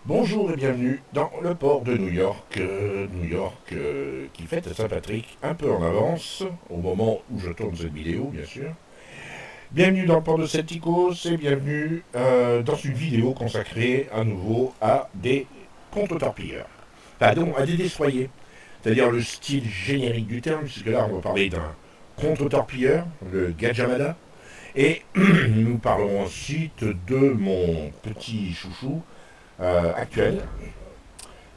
Bonjour et bienvenue dans le port de New York, qui fête Saint-Patrick un peu en avance, au moment où je tourne cette vidéo bien sûr. Bienvenue dans le port de Celticos et bienvenue dans une vidéo consacrée à nouveau à des contre-torpilleurs, pardon, à des destroyers, c'est-à-dire le style générique du terme, puisque là on va parler d'un contre-torpilleur, le Gajah-Mada, et nous parlerons ensuite de mon petit chouchou, actuel,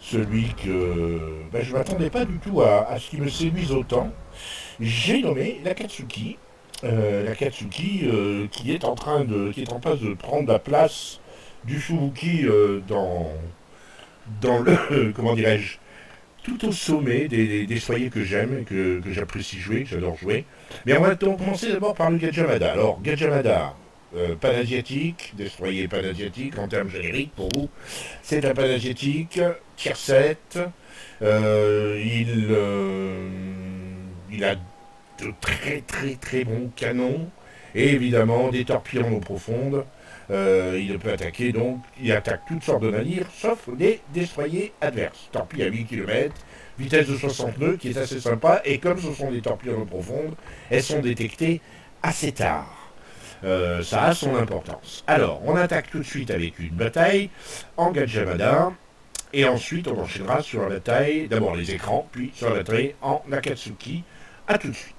celui que je ne m'attendais pas du tout à ce qu'il me séduise autant. J'ai nommé l'Akatsuki, qui est en passe de prendre la place du Suzuki dans le comment dirais-je, tout au sommet des destroyers que j'aime, que j'apprécie jouer, que j'adore jouer. Mais on va commencer d'abord par le Gajah-Mada. Alors Gajah-Mada, panasiatique, destroyer panasiatique en termes génériques pour vous, c'est un panasiatique, tier 7, il a de très bons canons, et évidemment des torpilles en eau profonde. Il peut attaquer, donc il attaque toutes sortes de navires, sauf les destroyers adverses. Torpilles à 8 km, vitesse de 60 nœuds, qui est assez sympa, et comme ce sont des torpilles en eau profonde, elles sont détectées assez tard. Ça a son importance. Alors, on attaque tout de suite avec une bataille en Gajah-Mada, et ensuite on enchaînera sur la bataille, d'abord les écrans, puis sur la bataille en Akatsuki. A tout de suite.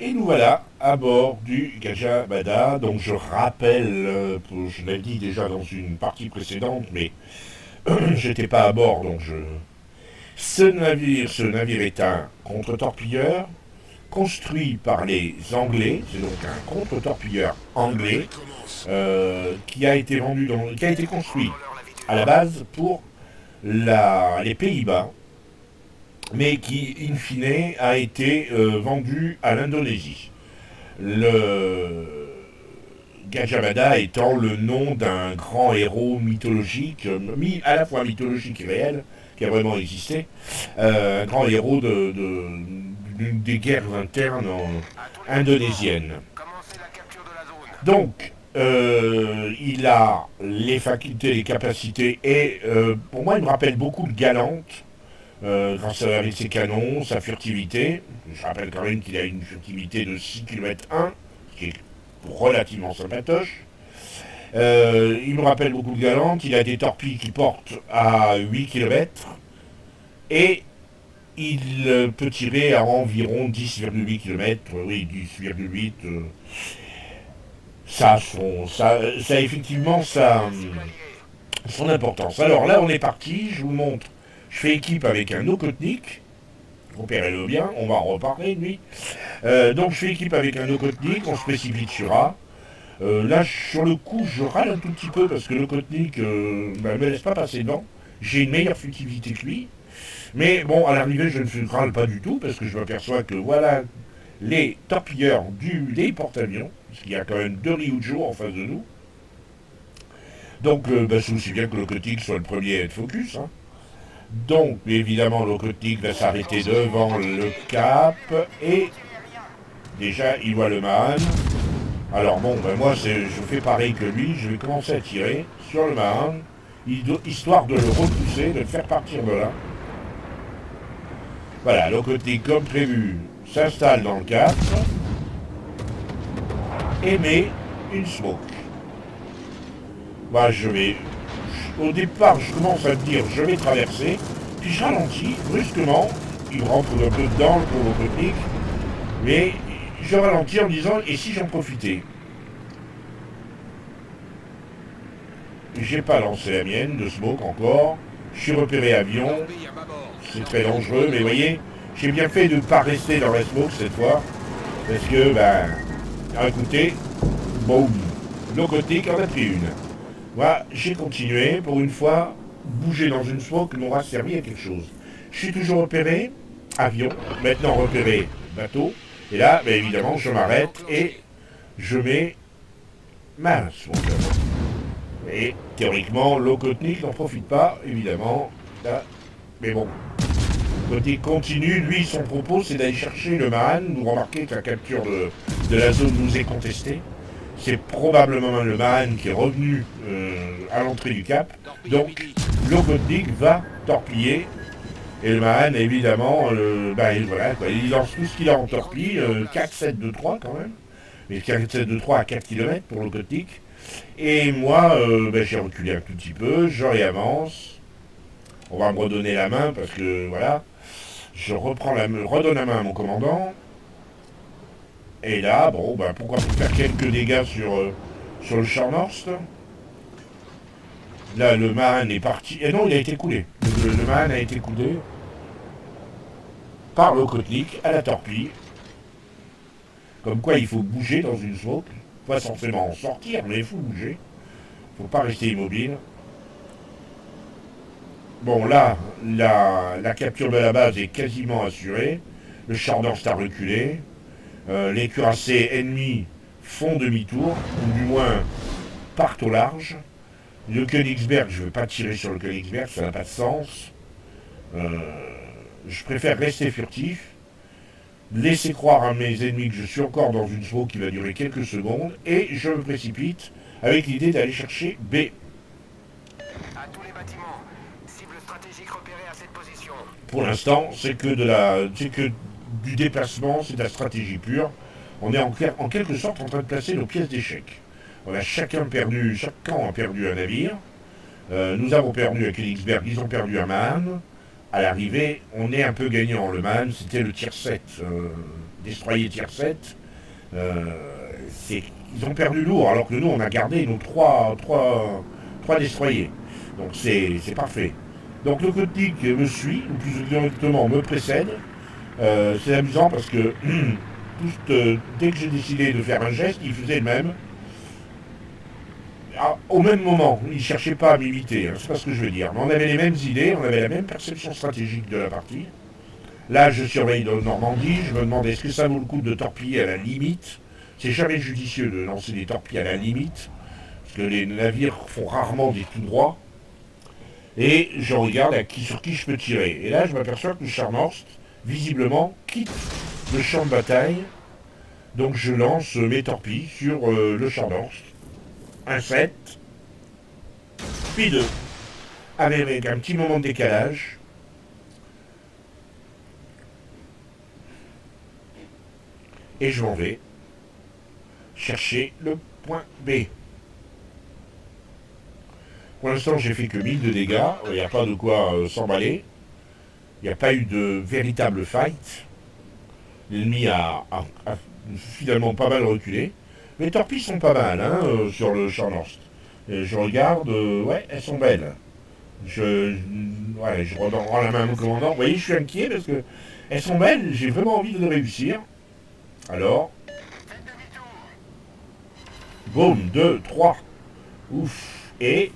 Et nous voilà à bord du Gajah-Mada. Donc je rappelle, je l'ai dit déjà dans une partie précédente, mais j'étais pas à bord, donc ce navire est un contre-torpilleur construit par les Anglais. C'est donc un contre-torpilleur anglais qui a été construit à la base pour les Pays-Bas, mais qui, in fine, a été vendu à l'Indonésie. Le Gajah-Mada étant le nom d'un grand héros mythologique, à la fois mythologique et réel, qui a vraiment existé, un grand héros d'une des guerres internes indonésiennes. Donc, il a les facultés, les capacités, et pour moi, il me rappelle beaucoup de Galante, grâce à ses canons, sa furtivité. Je rappelle quand même qu'il a une furtivité de 6 km 1, ce qui est relativement sympatoche. Il me rappelle beaucoup de Galante, il a des torpilles qui portent à 8 km, et il peut tirer à environ 10,8 km, oui, 10,8 ça a effectivement son importance. Alors là, on est parti, je vous montre. Je fais équipe avec un Okhotnik, repérez-le bien, on va en reparler de lui. Donc je fais équipe avec un Okhotnik, on se précipite sur A. Là, sur le coup, je râle un tout petit peu parce que l'Okhotnik ne me laisse pas passer devant. J'ai une meilleure furtivité que lui. Mais bon, à l'arrivée, je ne râle pas du tout parce que je m'aperçois que voilà les torpilleurs des porte-avions, parce qu'il y a quand même 2 Ryujo en face de nous. Donc, c'est aussi bien que l'Okhotnik soit le premier à être focus, hein. Donc, évidemment, l'Okhotnik va s'arrêter devant le cap, et déjà, il voit le Mahan. Alors bon, moi, je fais pareil que lui, je vais commencer à tirer sur le Mahan, histoire de le repousser, de le faire partir de là. Voilà, l'Okhotnik, comme prévu, s'installe dans le cap, et met une smoke. Voilà, au départ, je commence à me dire, je vais traverser, puis je ralentis, brusquement, il rentre un peu dedans pour l'Okhotnik, mais je ralentis en me disant, et si j'en profitais? J'ai pas lancé la mienne, de smoke encore, je suis repéré avion, c'est très dangereux, mais vous voyez, j'ai bien fait de ne pas rester dans la smoke cette fois, parce que, écoutez, boum, l'Okhotnik en a pris une. Voilà, j'ai continué, pour une fois, bouger dans une smoke m'aura servi à quelque chose. Je suis toujours repéré, avion, maintenant repéré, bateau, et là, évidemment, je m'arrête et je mets ma smoke. Et théoriquement, l'Okhotnik n'en profite pas, évidemment, là, mais bon. Côté continue, lui, son propos, c'est d'aller chercher le Mahan. Vous remarquez que la capture de la zone nous est contestée. C'est probablement le Mahan qui est revenu à l'entrée du Cap. Donc, l'Okhotnik va torpiller. Et le Mahan, évidemment, voilà, quoi, il lance tout ce qu'il a en torpille. 4-7-2-3 quand même. Mais 4-7-2-3 à 4 km pour l'Okhotnik. Et moi, j'ai reculé un tout petit peu. Je réavance. On va me redonner la main parce que, voilà. Je redonne la main à mon commandant. Et là, pourquoi pas faire quelques dégâts sur le Scharnhorst. Là, le Mahan est parti. Et non, il a été coulé. Le Mahan a été coulé par l'Okhotnik à la torpille. Comme quoi, il faut bouger dans une smoke. Pas forcément en sortir, mais il faut bouger. Il ne faut pas rester immobile. Bon, là, la capture de la base est quasiment assurée. Le Scharnhorst a reculé. Les cuirassés ennemis font demi-tour, ou du moins partent au large. Le Königsberg, je ne veux pas tirer sur le Königsberg, ça n'a pas de sens. Je préfère rester furtif, laisser croire à mes ennemis que je suis encore dans une smoke qui va durer quelques secondes, et je me précipite avec l'idée d'aller chercher B. À tous les bâtiments, cible stratégique repérée à cette position. Pour l'instant, c'est que du déplacement, c'est de la stratégie pure. On est en quelque sorte en train de placer nos pièces d'échec. On a chaque camp a perdu un navire. Nous avons perdu à Königsberg, ils ont perdu un Mahan. À l'arrivée, on est un peu gagnant. Le Mahan, c'était le tier 7, destroyer tier 7. Ils ont perdu lourd, alors que nous, on a gardé nos trois destroyers. Donc c'est parfait. Donc le Okhotnik me suit, ou plus exactement me précède. C'est amusant parce que dès que j'ai décidé de faire un geste, il faisait le même. Au même moment, il ne cherchait pas à m'imiter, c'est pas ce que je veux dire. Mais on avait les mêmes idées, on avait la même perception stratégique de la partie. Là, je surveille de Normandie, je me demande est-ce que ça vaut le coup de torpiller à la limite. C'est jamais judicieux de lancer des torpilles à la limite, parce que les navires font rarement des tout droits. Et je regarde sur qui je peux tirer. Et là, je m'aperçois que le Scharnhorst, visiblement, quitte le champ de bataille. Donc je lance mes torpilles sur le Scharnhorst. 1-7, puis 2, avec un petit moment de décalage. Et je m'en vais chercher le point B. Pour l'instant, j'ai fait que 1000 de dégâts, il n'y a pas de quoi s'emballer. Il n'y a pas eu de véritable fight. L'ennemi a finalement pas mal reculé. Les torpilles sont pas mal sur le Scharnhorst. Je regarde, ouais, elles sont belles. Je rends la main à mon commandant. Vous voyez, je suis inquiet parce que elles sont belles, j'ai vraiment envie de les réussir. Alors, boum, 2, 3. Ouf. Et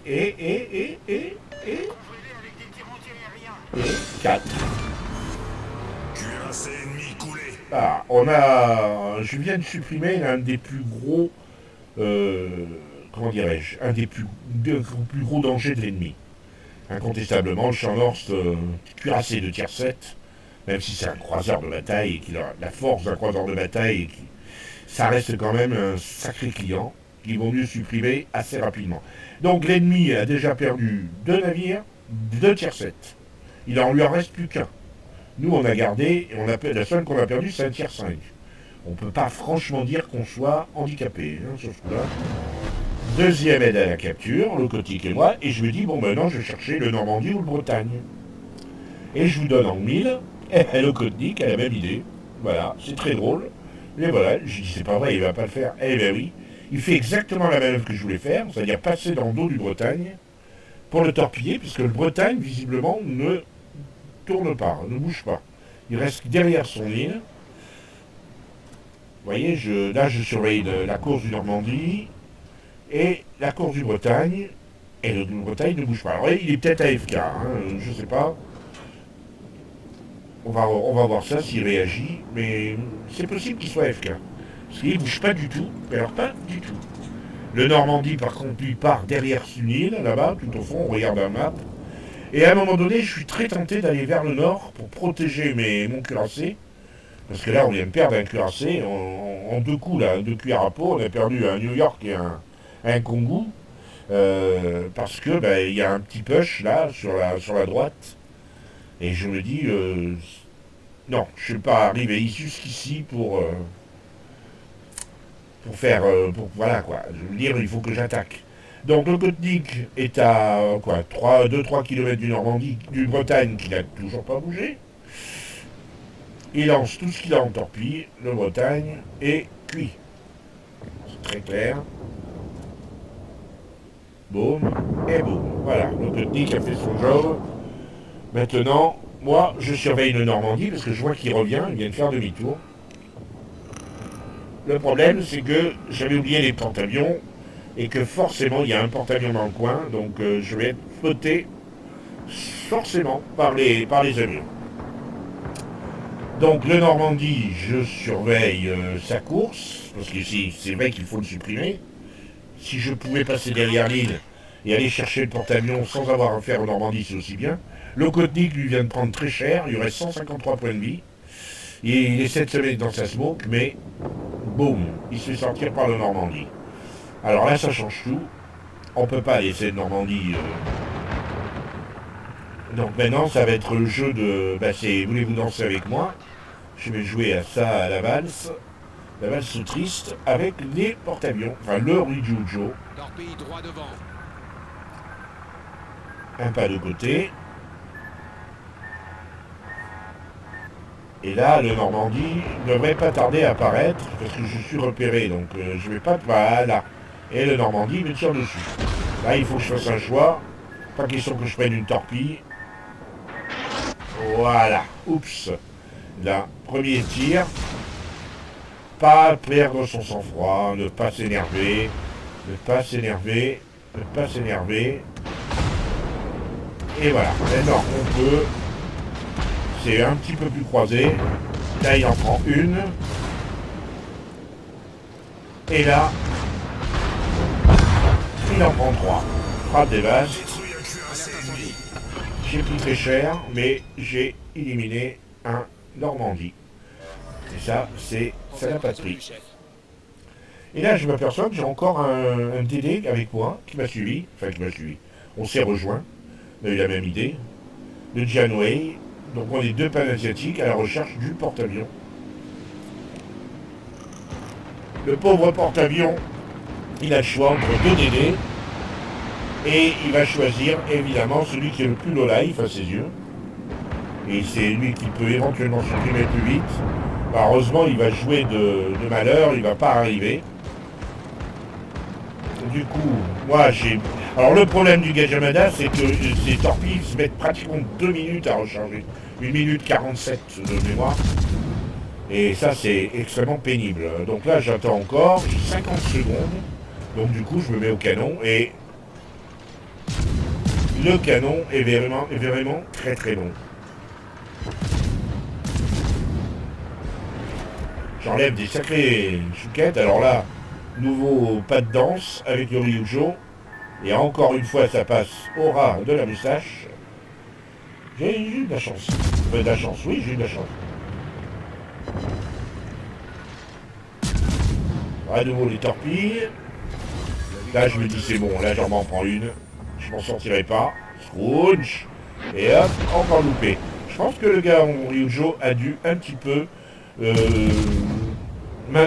4. Ah, je viens de supprimer l'un des plus gros, comment dirais-je, un des plus gros dangers de l'ennemi. Incontestablement, le Scharnhorst, cuirassé de tier 7, même si c'est un croiseur de bataille et qu'il a la force d'un croiseur de bataille, ça reste quand même un sacré client qu'il vaut mieux supprimer assez rapidement. Donc l'ennemi a déjà perdu 2 navires, 2 tier 7. Il en lui en reste plus qu'un. Nous, on a gardé, et la seule qu'on a perdue, c'est un tier 5. On ne peut pas franchement dire qu'on soit handicapé sur ce coup-là. Deuxième aide à la capture, l'Okhotnik et moi, et je me dis, bon, maintenant, je vais chercher le Normandie ou le Bretagne. Et je vous donne en 1000, et l'Okhotnik a la même idée. Voilà, c'est très drôle. Mais voilà, je dis, c'est pas vrai, il va pas le faire. Eh bien oui, il fait exactement la manœuvre que je voulais faire, c'est-à-dire passer dans le dos du Bretagne pour le torpiller, puisque le Bretagne, visiblement, ne tourne pas, ne bouge pas. Il reste derrière son île. Vous voyez, là je surveille la course du Normandie et la course du Bretagne. Et le Bretagne ne bouge pas. Alors il est peut-être AFK, je ne sais pas. On va voir ça s'il réagit, mais c'est possible qu'il soit AFK. Parce qu'il ne bouge pas du tout, mais alors pas du tout. Le Normandie par contre lui part derrière son île, là-bas, tout au fond, on regarde la map. Et à un moment donné, je suis très tenté d'aller vers le nord pour protéger mon cuirassé. Parce que là, on vient de perdre un cuirassé en deux coups, là, deux cuillères à peau. On a perdu un New York et un Kongu. Parce que il y a un petit push là sur la droite. Et je me dis, non, je ne suis pas arrivé jusqu'ici pour faire, voilà quoi. Je veux dire, il faut que j'attaque. Donc le Kotnik est à quoi, 2-3 km du Normandie, du Bretagne, qui n'a toujours pas bougé. Il lance tout ce qu'il a en torpille, le Bretagne, et cuit. C'est très clair. Boum, et boum. Voilà, le Kotnik a fait son job. Maintenant, moi, je surveille le Normandie, parce que je vois qu'il revient, il vient de faire demi-tour. Le problème, c'est que j'avais oublié les porte-avions, et que forcément, il y a un porte-avions dans le coin, donc je vais être spoté forcément par les avions. Donc le Normandie, je surveille sa course, parce que c'est vrai qu'il faut le supprimer. Si je pouvais passer derrière l'île et aller chercher le porte-avions sans avoir à faire au Normandie, c'est aussi bien. Le Kotnik lui vient de prendre très cher, il lui reste 153 points de vie. Il essaie de se mettre dans sa smoke, mais boum, il se fait sortir par le Normandie. Alors là, ça change tout. On peut pas laisser le Normandie. Donc maintenant, ça va être le jeu de... c'est voulez-vous danser avec moi? Je vais jouer à ça, à la valse triste, avec les porte-avions, enfin le Ryujo. Torpille droit devant. Un pas de côté. Et là, le Normandie ne devrait pas tarder à apparaître, parce que je suis repéré, donc je vais pas... Voilà. Et le Normandie me tire dessus. Là, il faut que je fasse un choix. Pas question que je prenne une torpille. Voilà. Oups. Là, premier tir. Pas perdre son sang-froid, ne pas s'énerver, ne pas s'énerver, ne pas s'énerver. Et voilà. Maintenant, on peut... C'est un petit peu plus croisé. Là, il en prend une. Et là, il en prend trois. Frappe des vases. J'ai pris très cher, mais j'ai éliminé un Normandie. Et ça n'a pas de prix. Et là, je m'aperçois que j'ai encore un DD avec moi qui m'a suivi. Enfin, qui m'a suivi. On s'est rejoints. On a eu la même idée. Le Janway. Donc, on est deux panasiatiques à la recherche du porte-avions. Le pauvre porte-avions, il a le choix entre deux DD. Et il va choisir, évidemment, celui qui est le plus low life à ses yeux. Et c'est lui qui peut éventuellement supprimer plus vite. Heureusement, il va jouer de malheur, il va pas arriver. Du coup, moi j'ai... Alors le problème du Gajamada, c'est que ces torpilles se mettent pratiquement 2 minutes à recharger. 1 minute 47 de mémoire. Et ça, c'est extrêmement pénible. Donc là, j'attends encore, j'ai 50 secondes. Donc du coup, je me mets au canon et... Le canon est vraiment très très long. J'enlève des sacrées chouquettes. Alors là, nouveau pas de danse avec le Ryujo. Et encore une fois, ça passe au ras de la moustache. J'ai eu de la chance. De la chance, oui, j'ai eu de la chance. À nouveau les torpilles. Là, je me dis, c'est bon, là, j'en m'en prends une. Je m'en sortirai pas. Scrooge. Et hop, encore loupé. Je pense que le gars en Ryujo a dû un petit peu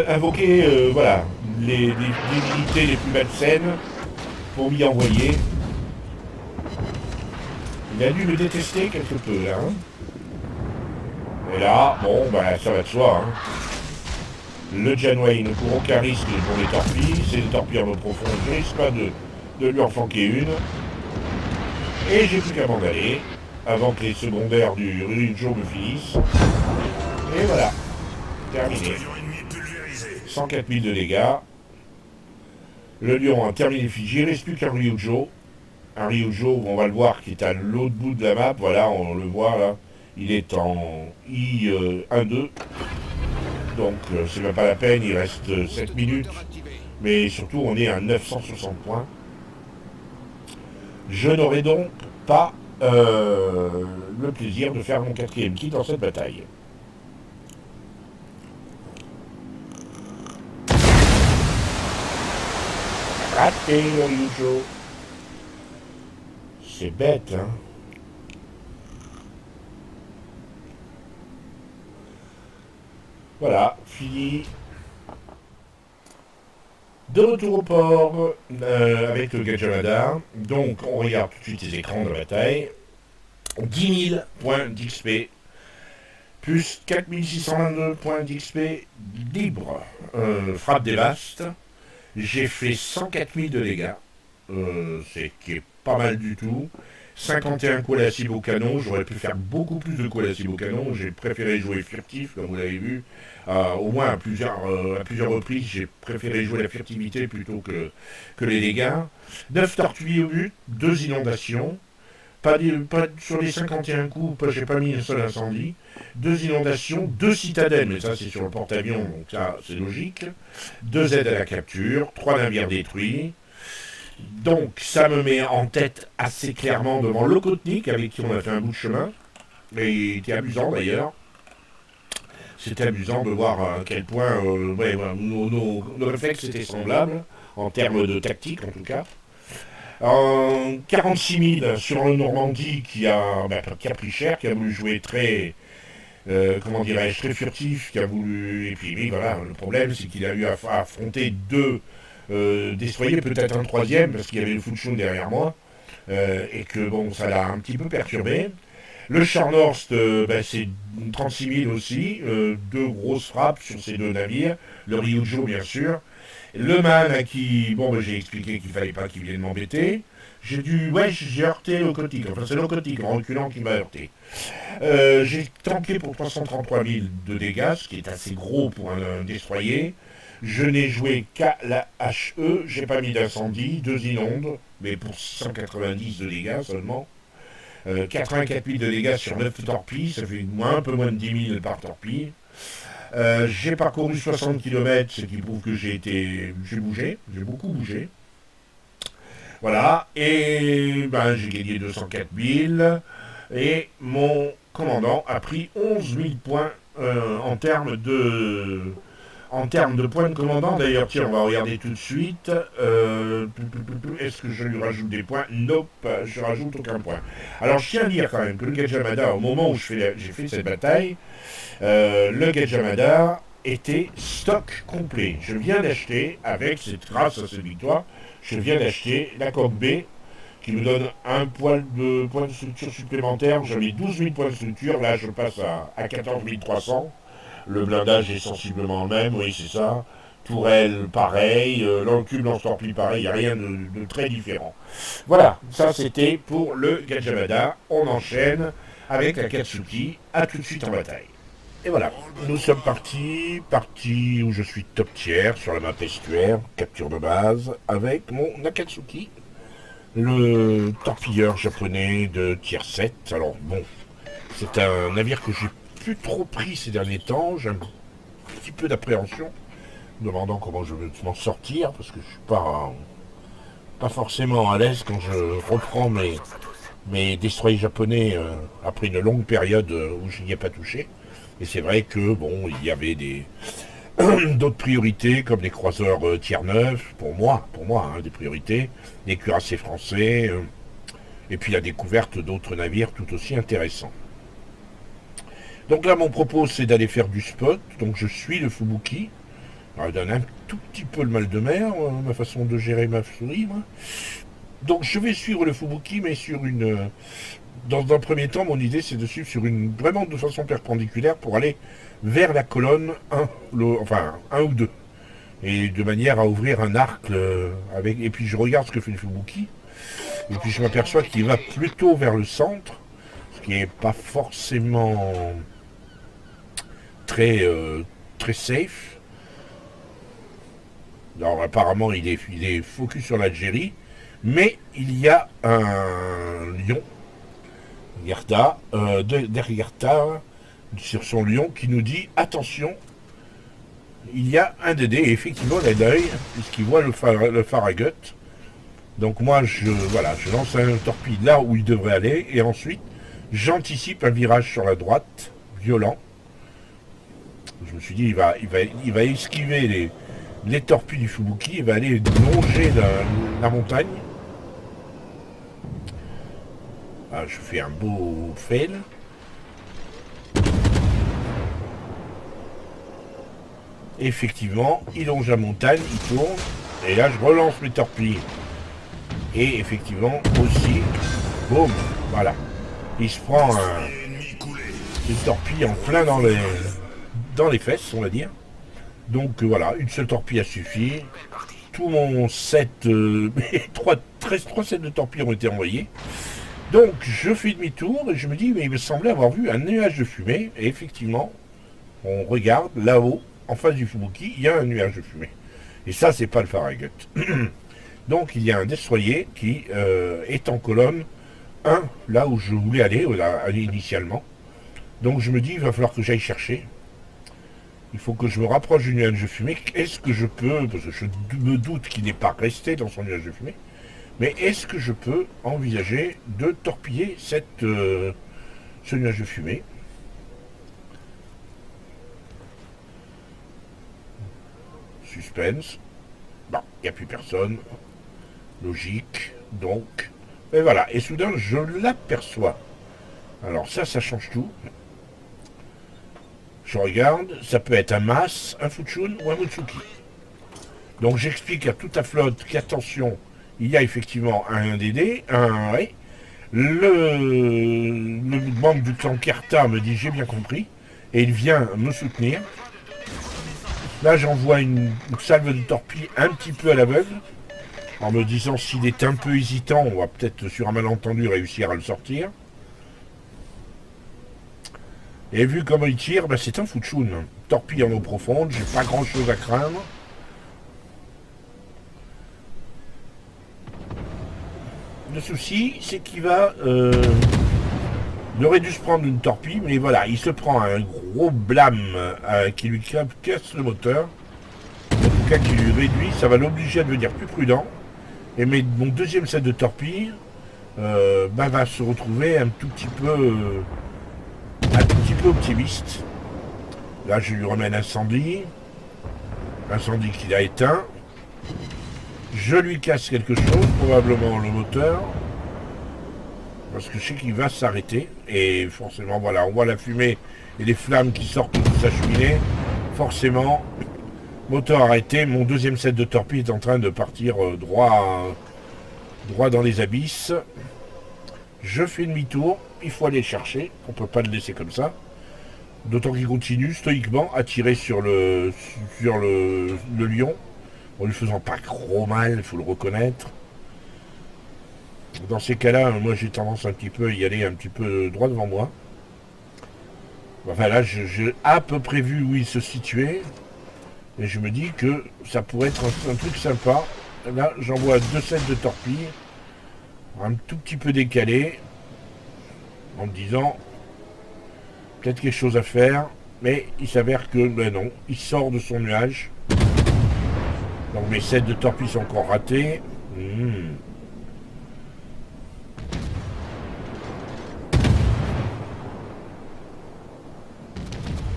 invoquer voilà, les divinités les plus malsaines pour m'y envoyer. Il a dû me détester quelque peu là. Hein. Et là, bon, ça va de soi. Hein. Le Janway ne court aucun risque pour les torpilles. C'est des torpilles en eau profonde. Je ne risque pas de lui en flanquer une. Et j'ai plus qu'à m'en aller avant que les secondaires du Ryujo me finissent. Et voilà. Terminé. 104 000 de dégâts. Le lion a terminé figé. Il ne reste plus qu'un Ryujo. Un Ryujo, on va le voir, qui est à l'autre bout de la map. Voilà, on le voit là. Il est en I1-2. Donc c'est même pas la peine, il reste 7 minutes. Mais surtout, on est à 960 points. Je n'aurai donc pas le plaisir de faire mon 4e kit dans cette bataille. Raté le Ryujo. C'est bête, hein. Voilà, fini. De retour au port avec le Gajamada. Donc on regarde tout de suite les écrans de bataille. 10 000 points d'XP. Plus 4622 points d'XP libre. Frappe dévaste. J'ai fait 104 000 de dégâts. C'est qui est pas mal du tout. 51 coups à la cible au canon. J'aurais pu faire beaucoup plus de coups à la cible au canon. J'ai préféré jouer furtif, comme vous l'avez vu. Au moins à plusieurs reprises, j'ai préféré jouer la furtivité plutôt que les dégâts. 9 tortues au but, 2 inondations. Pas sur les 51 coups, j'ai pas mis un seul incendie. 2 inondations, 2 citadelles, mais ça c'est sur le porte-avions, donc ça c'est logique. 2 aides à la capture, 3 navires détruits. Donc ça me met en tête assez clairement devant Lokotnik, avec qui on a fait un bout de chemin. Et il était amusant d'ailleurs. C'était amusant de voir à quel point nos réflexes étaient semblables, en termes de tactique en tout cas. 46 000 sur le Normandie qui a pris cher, qui a voulu jouer très, très furtif, qui a voulu... Et puis oui, voilà, le problème c'est qu'il a eu à affronter 2 destroyers, peut-être un 3e, parce qu'il y avait le Fuchun derrière moi, et que bon, ça l'a un petit peu perturbé. Le Scharnhorst, c'est 36 000 aussi, 2 grosses frappes sur ces 2 navires, le Ryujo bien sûr. Le man à qui, j'ai expliqué qu'il fallait pas qu'il vienne m'embêter. J'ai heurté Lokotnik, enfin c'est Lokotnik en reculant qui m'a heurté. J'ai tanké pour 333 000 de dégâts, ce qui est assez gros pour un destroyer. Je n'ai joué qu'à la HE, j'ai pas mis d'incendie, 2 inondes, mais pour 690 de dégâts seulement. 84 000 de dégâts sur 9 torpilles, ça fait un peu moins de 10 000 par torpille. J'ai parcouru 60 km, ce qui prouve que j'ai beaucoup bougé. Voilà, et j'ai gagné 204 000, et mon commandant a pris 11 000 points en termes de points de commandant. D'ailleurs, tiens, on va regarder tout de suite. Est-ce que je lui rajoute des points? Nope, je rajoute aucun point. Alors, je tiens à dire quand même que le Gajamada, au moment où j'ai fait cette bataille, le Gajamada était stock complet. Je viens d'acheter, grâce à cette victoire, je viens d'acheter la coque B, qui me donne un poil de points de structure supplémentaire. J'avais 12 000 points de structure, là je passe à 14 300. Le blindage est sensiblement le même, oui c'est ça. Tourelle pareil, l'encube lance-torpille pareil, il n'y a rien de très différent. Voilà, ça c'était pour le Gajamada. On enchaîne avec la Katsuki, à tout de suite en bataille. Et voilà, nous sommes partis où je suis top tier sur la map estuaire, capture de base, avec mon Akatsuki, le torpilleur japonais de tier 7. Alors bon, c'est un navire que j'ai plus trop pris ces derniers temps, j'ai un petit peu d'appréhension, demandant comment je vais m'en sortir, parce que je suis pas forcément à l'aise quand je reprends mes destroyers japonais après une longue période où je n'y ai pas touché. Et c'est vrai que bon, il y avait d'autres priorités comme les croiseurs tier 9 pour moi des priorités, les cuirassés français, et puis la découverte d'autres navires tout aussi intéressants. Donc là, mon propos, c'est d'aller faire du spot. Donc je suis le Fubuki. Alors, il donne un tout petit peu le mal de mer, ma façon de gérer ma souris. Moi. Donc je vais suivre le Fubuki, mais dans un premier temps, mon idée, c'est de suivre vraiment de façon perpendiculaire pour aller vers la colonne 1 ou 2. Et de manière à ouvrir un arc et puis je regarde ce que fait le Fubuki. Et puis je m'aperçois qu'il va plutôt vers le centre, ce qui n'est pas forcément très safe. Alors apparemment il est focus sur l'Algérie, mais il y a un lion, Gerta, Dergerta, sur son lion, qui nous dit attention, il y a un DD, et effectivement il a l'œil, puisqu'il voit le Farragut, Donc moi, voilà, je lance un torpille là où il devrait aller, et ensuite, j'anticipe un virage sur la droite, violent. Je me suis dit, il va esquiver les torpilles du Fubuki, il va aller longer la montagne. Ah, je fais un beau fail. Effectivement, il longe la montagne, il tourne, et là je relance mes torpilles. Et effectivement aussi, boum, voilà. Il se prend une torpille en plein dans les fesses, on va dire. Donc voilà, une seule torpille a suffi. Tout mon set, 3 sets de torpilles ont été envoyés. Donc je fais demi-tour et je me dis, mais il me semblait avoir vu un nuage de fumée. Et effectivement, on regarde là-haut, en face du Fubuki, il y a un nuage de fumée. Et ça, c'est pas le Farragut. Donc il y a un destroyer qui est en colonne 1, là où je voulais aller initialement. Donc je me dis, il va falloir que j'aille chercher. Il faut que je me rapproche du nuage de fumée. Est-ce que je peux, parce que je me doute qu'il n'est pas resté dans son nuage de fumée, mais est-ce que je peux envisager de torpiller ce nuage de fumée? Suspense. Bon, il n'y a plus personne. Logique. Donc. Et voilà. Et soudain, je l'aperçois. Alors ça change tout. Je regarde, ça peut être un Mas, un Fuchun ou un Mutsuki. Donc j'explique à toute la flotte qu'attention, il y a effectivement un DD, un Ray. Le membre du clan Kerta me dit j'ai bien compris, et il vient me soutenir. Là j'envoie une salve de torpilles un petit peu à l'aveugle, en me disant s'il est un peu hésitant, on va peut-être sur un malentendu réussir à le sortir. Et vu comment il tire, ben c'est un Fuchun. Torpille en eau profonde, j'ai pas grand chose à craindre. Le souci, c'est qu'il va... il aurait dû se prendre une torpille, mais voilà, il se prend un gros blâme qui lui casse le moteur. En tout cas, qui lui réduit, ça va l'obliger à devenir plus prudent. Et mon deuxième set de torpilles va se retrouver un tout petit peu optimiste. Là, je lui remets l'incendie qu'il a éteint. Je lui casse quelque chose, probablement le moteur, parce que je sais qu'il va s'arrêter. Et forcément, voilà, on voit la fumée et les flammes qui sortent de sa cheminée. Forcément, moteur arrêté. Mon deuxième set de torpilles est en train de partir droit dans les abysses. Je fais demi-tour. Il faut aller le chercher. On ne peut pas le laisser comme ça. D'autant qu'il continue stoïquement à tirer sur le lion, en lui faisant pas trop mal, il faut le reconnaître. Dans ces cas-là, moi j'ai tendance un petit peu à y aller un petit peu droit devant moi. Enfin là, j'ai à peu près vu où il se situait, et je me dis que ça pourrait être un truc sympa. Là, j'envoie 2 sets de torpilles, un tout petit peu décalé, en me disant... peut-être quelque chose à faire, mais il s'avère que, ben non, il sort de son nuage. Donc mes sets de torpilles sont encore ratés.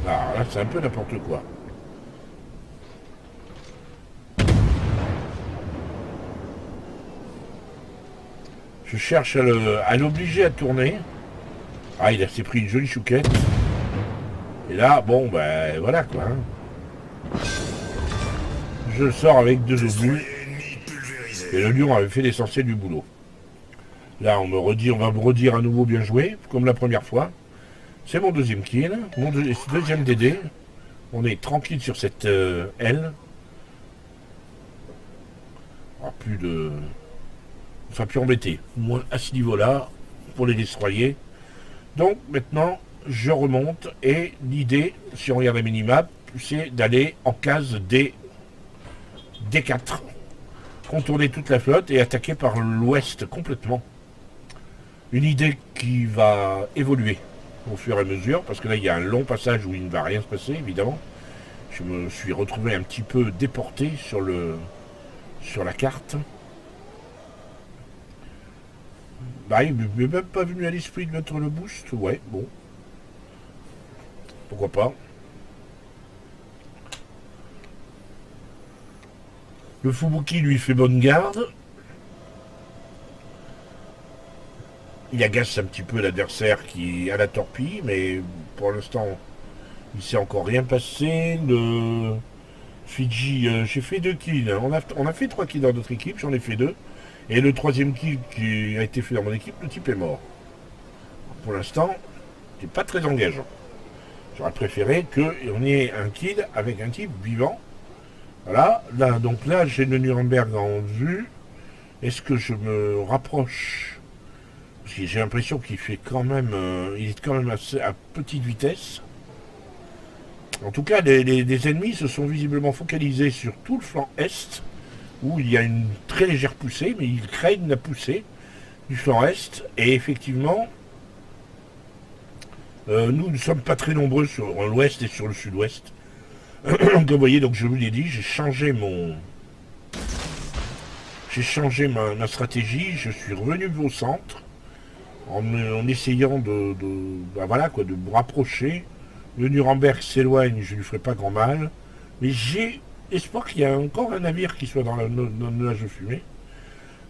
Alors là, c'est un peu n'importe quoi. Je cherche à l'obliger à tourner. Ah, il s'est pris une jolie chouquette. Et là, bon, ben voilà quoi. Je le sors avec 2 obus. Et le lion avait fait l'essentiel du boulot. Là, on va me redire à nouveau bien joué, comme la première fois. C'est mon deuxième kill, mon deuxième DD. On est tranquille sur cette L. Ah, plus de... ça peut embêter. Moins à ce niveau-là, pour les destroyer. Donc maintenant, je remonte et l'idée, si on regarde la minimap, c'est d'aller en case D4, contourner toute la flotte et attaquer par l'ouest complètement. Une idée qui va évoluer au fur et à mesure, parce que là il y a un long passage où il ne va rien se passer évidemment. Je me suis retrouvé un petit peu déporté sur la carte. Bah, il m'est même pas venu à l'esprit de mettre le boost. Ouais, bon. Pourquoi pas. Le Fubuki lui fait bonne garde. Il agace un petit peu l'adversaire qui a la torpille, mais pour l'instant, il s'est encore rien passé. Le Fidji, j'ai fait 2 kills. On a fait 3 kills dans notre équipe, j'en ai fait 2. Et le 3e kill qui a été fait dans mon équipe, le type est mort. Pour l'instant, c'est pas très engageant. J'aurais préféré qu'on ait un kill avec un type vivant. Voilà, là, donc là, j'ai le Nuremberg en vue. Est-ce que je me rapproche? Parce que j'ai l'impression qu'il fait quand même, il est quand même assez à petite vitesse. En tout cas, les ennemis se sont visiblement focalisés sur tout le flanc est, où il y a une très légère poussée, mais ils craignent la poussée du flanc est. Et effectivement, nous ne sommes pas très nombreux sur l'ouest et sur le sud-ouest. Comme vous voyez, donc je vous l'ai dit, j'ai changé ma stratégie. Je suis revenu au centre en essayant bah voilà quoi, de me rapprocher. Le Nuremberg s'éloigne, je ne lui ferai pas grand mal, mais j'ai espoir qu'il y ait encore un navire qui soit dans le nuage de fumée.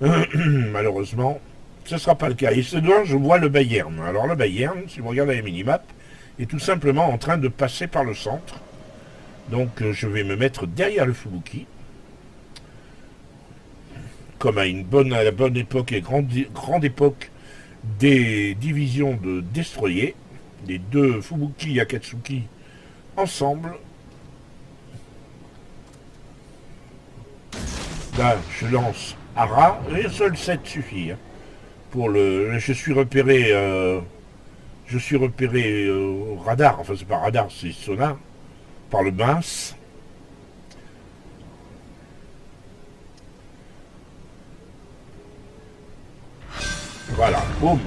Malheureusement, ce ne sera pas le cas. Et ce loin, je vois le Bayern. Alors le Bayern, si vous regardez la minimap, est tout simplement en train de passer par le centre. Donc je vais me mettre derrière le Fubuki. Comme à la bonne époque et grande époque des divisions de destroyers. Les 2 Fubuki et Akatsuki ensemble. Là, je lance Ara. Et un seul 7 suffit. Hein. Pour je suis repéré radar. Enfin, c'est pas radar, c'est sonar. Par le mince. Voilà, boum.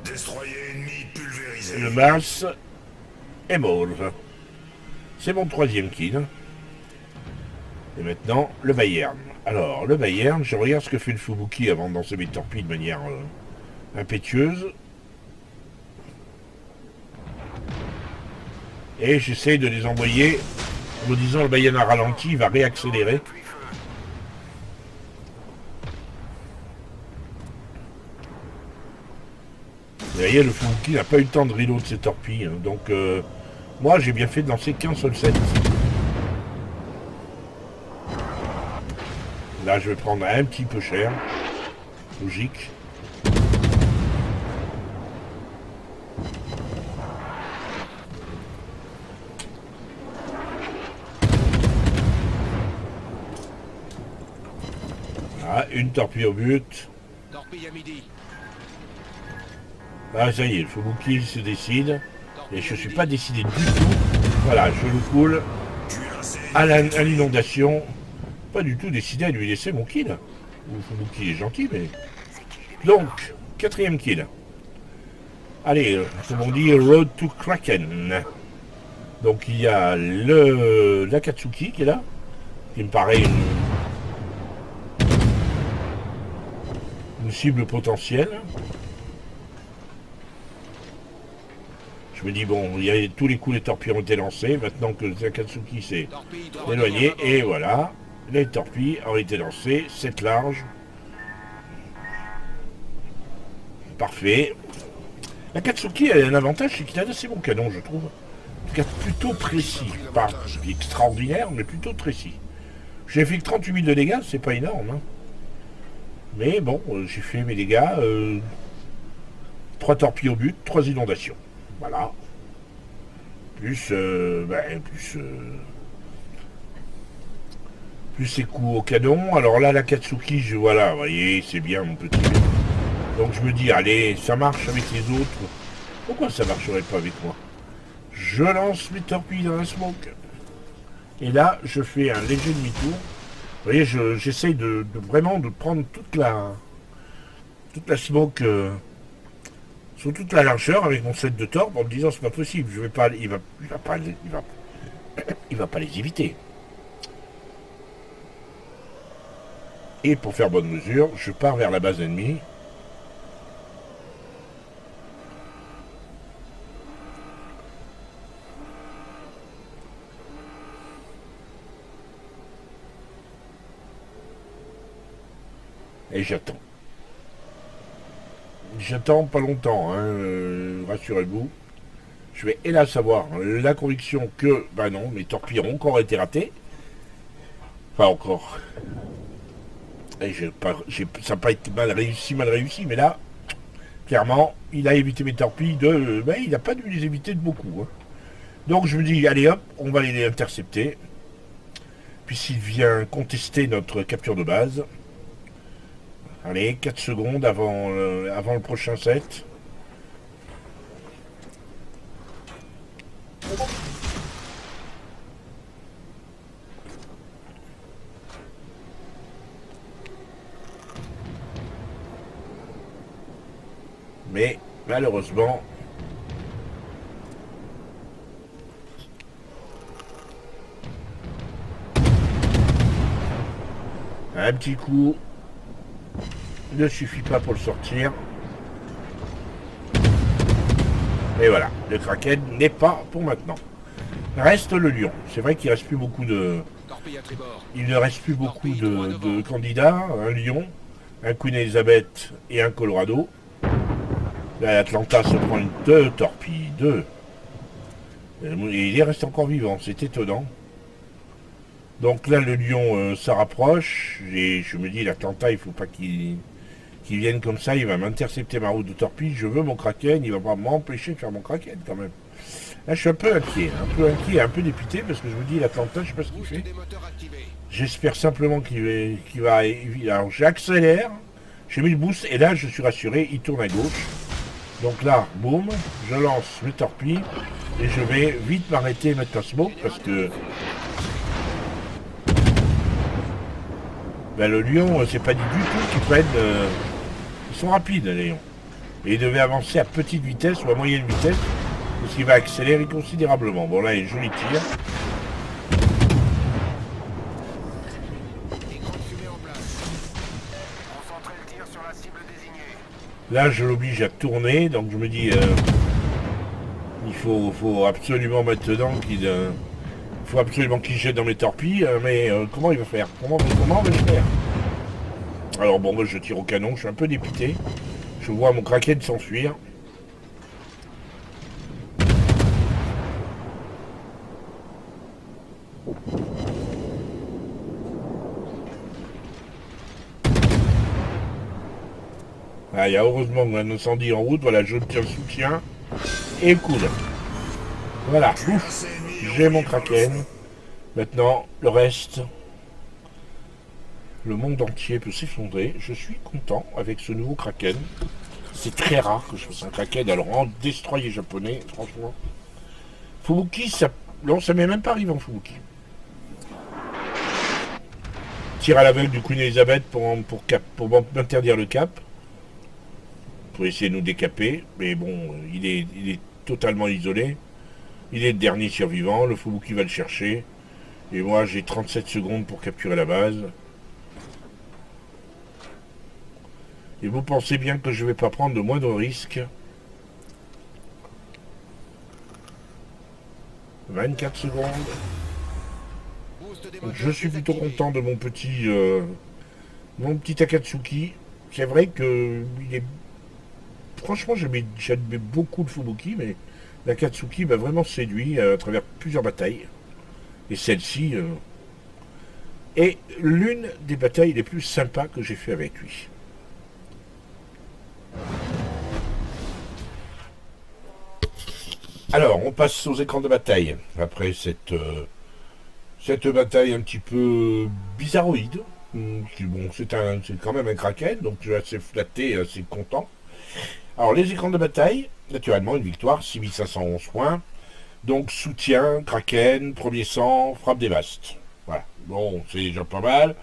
Destroyer ennemi pulvérisé. Le mince est mort. C'est mon 3e kill. Et maintenant, le Bayern. Alors, le Bayern, je regarde ce que fait le Fubuki avant de lancer mes torpilles de manière impétueuse. Et j'essaye de les envoyer en me disant le Bayern a ralenti, il va réaccélérer. Vous voyez, le Fubuki n'a pas eu le temps de reload ses torpilles. Hein, donc, moi, j'ai bien fait de lancer qu'un seul set. Là, je vais prendre un petit peu cher. Logique. Voilà, une torpille au but. Torpille à midi. Ah, ça y est, le Fubuki se décide. Et je ne suis pas décidé du tout. Voilà, je le coule à l'inondation. Pas du tout décidé à lui laisser mon kill. Le Fubuki est gentil, mais... Donc, 4e kill. Allez, comme on dit, Road to Kraken. Donc il y a l'Akatsuki qui est là. Qui me paraît une cible potentielle. Je me dis, bon, il y a tous les coups, les torpilles ont été lancés. Maintenant que l'Akatsuki s'est éloigné, et voilà, les torpilles ont été lancées. 7 larges. Parfait. L'Akatsuki a un avantage, c'est qu'il a d'assez bons canons, je trouve. En tout cas, plutôt précis. Pas extraordinaire, mais plutôt précis. J'ai fait que 38 000 de dégâts, c'est pas énorme. Hein. Mais bon, j'ai fait mes dégâts. 3 torpilles au but, 3 inondations. Voilà. Plus ses coups au canon. Alors là, l'Akatsuki, voilà, vous voyez, c'est bien mon petit. Donc je me dis, allez, ça marche avec les autres. Pourquoi ça marcherait pas avec moi? Je lance mes torpilles dans la smoke. Et là, je fais un léger demi-tour. Vous voyez, j'essaye de vraiment de prendre toute la smoke sur toute la largeur avec mon set de torpes en me disant c'est pas possible, je vais pas, il va pas les éviter. Et pour faire bonne mesure, je pars vers la base ennemie. Et j'attends. J'attends pas longtemps, hein, rassurez-vous. Je vais hélas avoir la conviction que, bah non, mes torpilles ont encore été ratées. Enfin encore. Et ça n'a pas été mal réussi, mais là, clairement, il a évité mes torpilles de... Ben, il n'a pas dû les éviter de beaucoup. Hein. Donc je me dis, allez hop, on va les intercepter. Puis s'il vient contester notre capture de base. Allez, 4 secondes avant le prochain set. Mais malheureusement, un petit coup ne suffit pas pour le sortir. Et voilà, le Kraken n'est pas pour maintenant. Reste le Lion. C'est vrai qu'il reste plus beaucoup de... Il ne reste plus beaucoup de candidats. Un Lion, un Queen Elizabeth et un Colorado. Là, Atlanta se prend deux torpilles, deux. Et il reste encore vivant, c'est étonnant. Donc là, le Lion, ça rapproche. Et je me dis, l'Atlanta, il faut pas qu'il vienne comme ça. Il va m'intercepter ma route de torpille. Je veux mon Kraken. Il va pas m'empêcher de faire mon Kraken, quand même. Là, je suis un peu inquiet, un peu dépité, parce que je me dis, l'Atlanta, je sais pas ce qu'il fait. J'espère simplement qu'il va... Alors, j'accélère. J'ai mis le boost, et là, je suis rassuré, il tourne à gauche. Donc là, boum, je lance mes torpilles, et je vais vite m'arrêter et mettre un smoke, parce que... Ben, le Lion, c'est pas dit du tout qu'ils prennent... Ils sont rapides, les Lions. Et il devait avancer à petite vitesse, ou à moyenne vitesse, parce qu'il va accélérer considérablement. Bon, là, il y a un joli tir. Là, je l'oblige à tourner, donc je me dis, il faut absolument maintenant qu'il jette dans mes torpilles, mais comment il va faire comment va-t-il faire? Alors bon, moi je tire au canon, je suis un peu dépité. Je vois mon Kraken s'enfuir. Ah, il y a heureusement un incendie en route, voilà, je tiens le soutien. Et cool. Voilà, ouf, j'ai mon Kraken. Maintenant, le reste, le monde entier peut s'effondrer. Je suis content avec ce nouveau Kraken. C'est très rare que je fasse un Kraken, alors en destroyer japonais, franchement. Fubuki, ça m'est même pas arrivé en Fubuki. Tir à l'aveugle du Queen Elizabeth pour m'interdire le cap. Pour essayer de nous décaper, mais bon, il est totalement isolé. Il est le dernier survivant, le Fubuki va le chercher. Et moi, j'ai 37 secondes pour capturer la base. Et vous pensez bien que je ne vais pas prendre de moindre risque. 24 secondes. Donc, je suis plutôt content de mon petit Akatsuki. C'est vrai que il est... Franchement, j'aimais beaucoup le Fubuki, mais l'Akatsuki m'a vraiment séduit à travers plusieurs batailles. Et celle-ci est l'une des batailles les plus sympas que j'ai fait avec lui. Alors, on passe aux écrans de bataille. Après cette bataille un petit peu bizarroïde. Bon, c'est quand même un Kraken, donc je suis assez flatté, assez content. Alors, les écrans de bataille, naturellement, une victoire, 6511 points. Donc, soutien, Kraken, premier sang, frappe dévaste. Voilà. Bon, c'est déjà pas mal.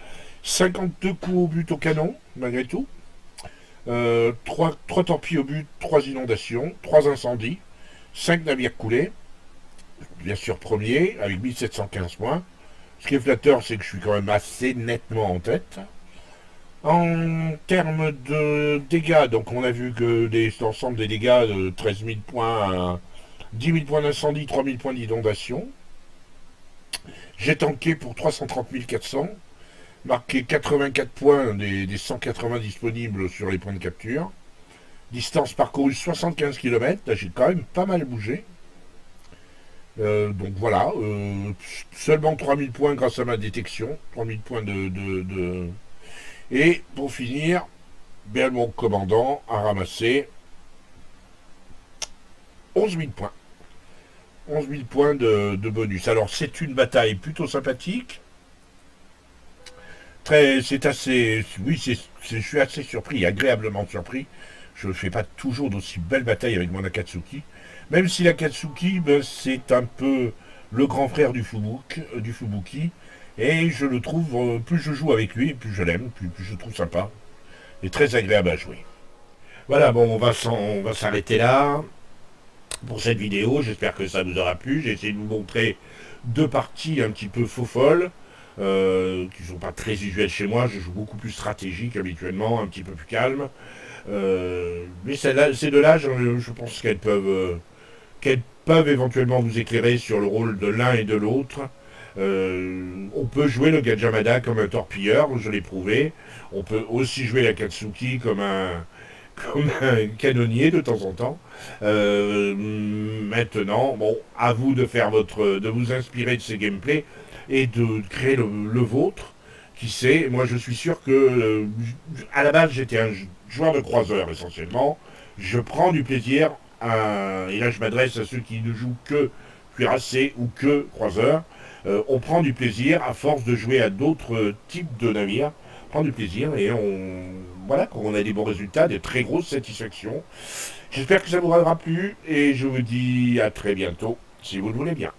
52 coups au but au canon, malgré tout. 3 torpilles au but, 3 inondations, 3 incendies, 5 navires coulés. Bien sûr, premier, avec 1715 points. Ce qui est flatteur, c'est que je suis quand même assez nettement en tête. En termes de dégâts, donc on a vu que l'ensemble des dégâts de 13 000 points, 10 000 points d'incendie, 3 000 points d'inondation. J'ai tanké pour 330 400. Marqué 84 points des 180 disponibles sur les points de capture. Distance parcourue 75 km, là j'ai quand même pas mal bougé. Donc voilà, seulement 3000 points grâce à ma détection, 3000 points de... Et pour finir, bien mon commandant a ramassé 11 000 points. 11 000 points de bonus. Alors c'est une bataille plutôt sympathique. C'est assez... Oui, je suis assez surpris, agréablement surpris. Je ne fais pas toujours d'aussi belles batailles avec mon Akatsuki. Même si l'Akatsuki, ben, c'est un peu le grand frère du Fubuki. Et je le trouve, plus je joue avec lui, plus je l'aime, plus je le trouve sympa. Et très agréable à jouer. Voilà, bon, on va s'arrêter là pour cette vidéo. J'espère que ça vous aura plu. J'ai essayé de vous montrer 2 parties un petit peu faux-folles. Qui ne sont pas très usuelles chez moi. Je joue beaucoup plus stratégique habituellement, un petit peu plus calme. Mais ces deux-là, je pense qu'elles peuvent éventuellement vous éclairer sur le rôle de l'un et de l'autre. On peut jouer le Gajamada comme un torpilleur, je l'ai prouvé. On peut aussi jouer la Katsuki comme un canonnier de temps en temps. Maintenant, bon, à vous de vous inspirer de ces gameplays et de créer le vôtre. Qui sait, moi je suis sûr que à la base j'étais un joueur de croiseur essentiellement. Je prends du plaisir et là je m'adresse à ceux qui ne jouent que cuirassés ou que croiseurs. On prend du plaisir à force de jouer à d'autres types de navires. On prend du plaisir et voilà, quand on a des bons résultats, des très grosses satisfactions. J'espère que ça vous aura plu et je vous dis à très bientôt si vous le voulez bien.